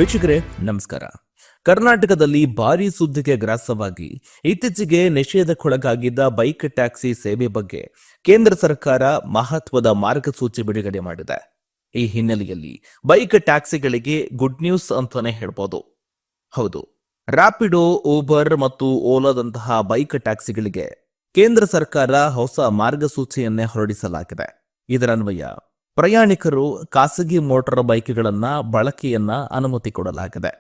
ವೀಕ್ಷಕರೇ ನಮಸ್ಕಾರ. ಕರ್ನಾಟಕದಲ್ಲಿ ಭಾರೀ ಸುದ್ದಿಗೆ ಗ್ರಾಸವಾಗಿ ಇತ್ತೀಚೆಗೆ ನಿಷೇಧಕ್ಕೊಳಗಾಗಿದ್ದ ಬೈಕ್ ಟ್ಯಾಕ್ಸಿ ಸೇವೆ ಬಗ್ಗೆ ಕೇಂದ್ರ ಸರ್ಕಾರ ಮಹತ್ವದ ಮಾರ್ಗಸೂಚಿ ಬಿಡುಗಡೆ ಮಾಡಿದೆ. ಈ ಹಿನ್ನೆಲೆಯಲ್ಲಿ ಬೈಕ್ ಟ್ಯಾಕ್ಸಿಗಳಿಗೆ ಗುಡ್ ನ್ಯೂಸ್ ಅಂತಾನೆ ಹೇಳ್ಬೋದು. ಹೌದು, ರ್ಯಾಪಿಡೋ, ಊಬರ್ ಮತ್ತು ಓಲಾದಂತಹ ಬೈಕ್ ಟ್ಯಾಕ್ಸಿಗಳಿಗೆ ಕೇಂದ್ರ ಸರ್ಕಾರ ಹೊಸ ಮಾರ್ಗಸೂಚಿಯನ್ನೇ ಹೊರಡಿಸಲಾಗಿದೆ. ಇದರನ್ವಯ ಪ್ರಯಾಣಿಕರು ಖಾಸಗಿ ಮೋಟಾರ್ ಬೈಕ್ಗಳನ್ನ ಬಳಕೆಯನ್ನ ಅನುಮತಿ ಕೊಡಲಾಗಿದೆ.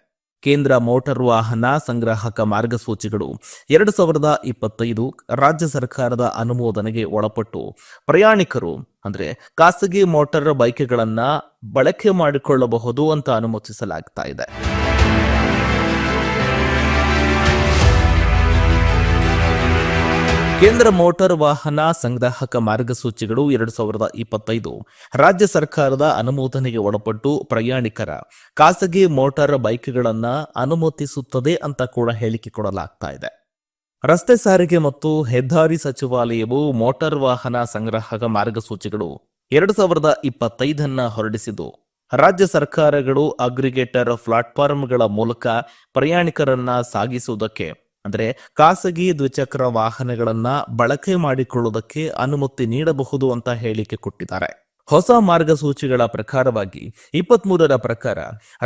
ಕೇಂದ್ರ ಮೋಟಾರ್ ವಾಹನ ಸಂಗ್ರಾಹಕ ಮಾರ್ಗಸೂಚಿಗಳು 2025 ರಾಜ್ಯ ಸರ್ಕಾರದ ಅನುಮೋದನೆಗೆ ಒಳಪಟ್ಟು ಪ್ರಯಾಣಿಕರು ಅಂದ್ರೆ ಖಾಸಗಿ ಮೋಟಾರ್ ಬೈಕ್ಗಳನ್ನ ಬಳಕೆ ಮಾಡಿಕೊಳ್ಳಬಹುದು ಅಂತ ಅನುಮತಿಸಲಾಗ್ತಾ ಇದೆ. ಕೇಂದ್ರ ಮೋಟಾರ್ ವಾಹನ ಸಂಗ್ರಾಹಕ ಮಾರ್ಗಸೂಚಿಗಳು 2025 ರಾಜ್ಯ ಸರ್ಕಾರದ ಅನುಮೋದನೆಗೆ ಒಳಪಟ್ಟು ಪ್ರಯಾಣಿಕರ ಖಾಸಗಿ ಮೋಟಾರ್ ಬೈಕ್ಗಳನ್ನ ಅನುಮತಿಸುತ್ತದೆ ಅಂತ ಕೂಡ ಹೇಳಿಕೆ ಕೊಡಲಾಗ್ತಾ ಇದೆ. ರಸ್ತೆ ಸಾರಿಗೆ ಮತ್ತು ಹೆದ್ದಾರಿ ಸಚಿವಾಲಯವು ಮೋಟಾರ್ ವಾಹನ ಸಂಗ್ರಾಹಕ ಮಾರ್ಗಸೂಚಿಗಳು 2025 ಹೊರಡಿಸಿದ್ದು, ರಾಜ್ಯ ಸರ್ಕಾರಗಳು ಅಗ್ರಿಗೇಟರ್ ಪ್ಲಾಟ್ಫಾರ್ಮ್ಗಳ ಮೂಲಕ ಪ್ರಯಾಣಿಕರನ್ನ ಸಾಗಿಸುವುದಕ್ಕೆ ಅಂದ್ರೆ ಖಾಸಗಿ ದ್ವಿಚಕ್ರ ವಾಹನಗಳನ್ನ ಬಳಕೆ ಮಾಡಿಕೊಳ್ಳುವುದಕ್ಕೆ ಅನುಮತಿ ನೀಡಬಹುದು ಅಂತ ಹೇಳಿಕೆ ಕೊಟ್ಟಿದ್ದಾರೆ. ಹೊಸ ಮಾರ್ಗಸೂಚಿಗಳ ಪ್ರಕಾರವಾಗಿ 23ರ ಪ್ರಕಾರ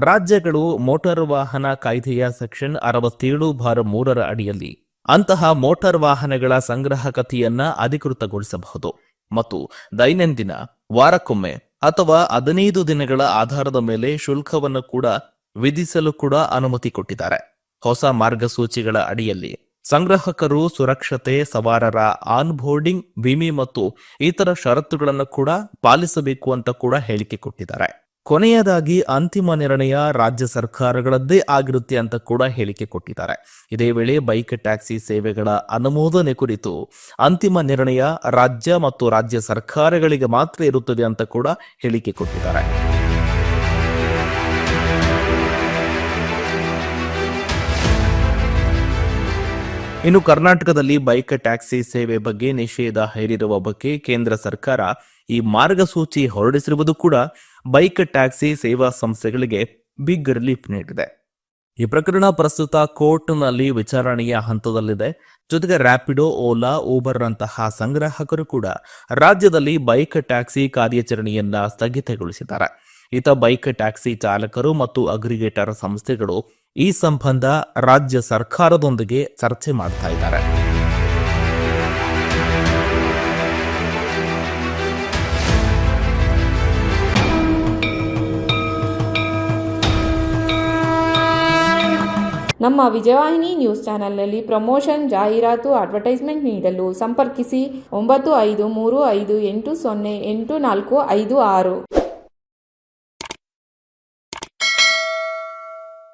ರಾಜ್ಯಗಳು ಮೋಟಾರ್ ವಾಹನ ಕಾಯ್ದೆಯ ಸೆಕ್ಷನ್ 67/3 ಅಡಿಯಲ್ಲಿ ಅಂತಹ ಮೋಟಾರ್ ವಾಹನಗಳ ಸಂಗ್ರಾಹಕತೆಯನ್ನ ಅಧಿಕೃತಗೊಳಿಸಬಹುದು ಮತ್ತು ದೈನಂದಿನ, ವಾರಕ್ಕೊಮ್ಮೆ ಅಥವಾ 15 ದಿನಗಳ ಆಧಾರದ ಮೇಲೆ ಶುಲ್ಕವನ್ನು ಕೂಡ ವಿಧಿಸಲು ಕೂಡ ಅನುಮತಿ ಕೊಟ್ಟಿದ್ದಾರೆ. ಹೊಸ ಮಾರ್ಗಸೂಚಿಗಳ ಅಡಿಯಲ್ಲಿ ಸಂಗ್ರಾಹಕರು ಸುರಕ್ಷತೆ, ಸವಾರರ ಆನ್ಬೋರ್ಡಿಂಗ್, ವಿಮೆ ಮತ್ತು ಇತರ ಷರತ್ತುಗಳನ್ನು ಕೂಡ ಪಾಲಿಸಬೇಕು ಅಂತ ಕೂಡ ಹೇಳಿಕೆ ಕೊಟ್ಟಿದ್ದಾರೆ. ಕೊನೆಯದಾಗಿ ಅಂತಿಮ ನಿರ್ಣಯ ರಾಜ್ಯ ಸರ್ಕಾರಗಳದ್ದೇ ಆಗಿರುತ್ತೆ ಅಂತ ಕೂಡ ಹೇಳಿಕೆ ಕೊಟ್ಟಿದ್ದಾರೆ. ಇದೇ ವೇಳೆ ಬೈಕ್ ಟ್ಯಾಕ್ಸಿ ಸೇವೆಗಳ ಅನುಮೋದನೆ ಕುರಿತು ಅಂತಿಮ ನಿರ್ಣಯ ರಾಜ್ಯ ಮತ್ತು ರಾಜ್ಯ ಸರ್ಕಾರಗಳಿಗೆ ಮಾತ್ರ ಇರುತ್ತದೆ ಅಂತ ಕೂಡ ಹೇಳಿಕೆ ಕೊಟ್ಟಿದ್ದಾರೆ. ಇನ್ನು ಕರ್ನಾಟಕದಲ್ಲಿ ಬೈಕ್ ಟ್ಯಾಕ್ಸಿ ಸೇವೆ ಬಗ್ಗೆ ನಿಷೇಧ ಹೇರಿರುವ ಬಗ್ಗೆ ಕೇಂದ್ರ ಸರ್ಕಾರ ಈ ಮಾರ್ಗಸೂಚಿ ಹೊರಡಿಸಿರುವುದು ಕೂಡ ಬೈಕ್ ಟ್ಯಾಕ್ಸಿ ಸೇವಾ ಸಂಸ್ಥೆಗಳಿಗೆ ಬಿಗ್ ರಿಲೀಫ್ ನೀಡಿದೆ. ಈ ಪ್ರಕರಣ ಪ್ರಸ್ತುತ ಕೋರ್ಟ್ನಲ್ಲಿ ವಿಚಾರಣೆಯ ಹಂತದಲ್ಲಿದೆ. ಜೊತೆಗೆ ರ್ಯಾಪಿಡೋ, ಓಲಾ, ಊಬರ್ ನಂತಹ ಸಂಗ್ರಾಹಕರು ಕೂಡ ರಾಜ್ಯದಲ್ಲಿ ಬೈಕ್ ಟ್ಯಾಕ್ಸಿ ಕಾರ್ಯಾಚರಣೆಯನ್ನ ಸ್ಥಗಿತಗೊಳಿಸಿದ್ದಾರೆ. ಈತ ಬೈಕ್ ಟ್ಯಾಕ್ಸಿ ಚಾಲಕರು ಮತ್ತು ಅಗ್ರಿಗೇಟರ್ ಸಂಸ್ಥೆಗಳು ಈ ಸಂಬಂಧ ರಾಜ್ಯ ಸರ್ಕಾರದೊಂದಿಗೆ ಚರ್ಚೆ ಮಾಡ್ತಾ ಇದ್ದಾರೆ. ನಮ್ಮ ವಿಜಯವಾಹಿನಿ ನ್ಯೂಸ್ ಚಾನೆಲ್ನಲ್ಲಿ ಪ್ರಮೋಷನ್, ಜಾಹೀರಾತು, ಅಡ್ವರ್ಟೈಸ್ಮೆಂಟ್ ನೀಡಲು ಸಂಪರ್ಕಿಸಿ 9535808456.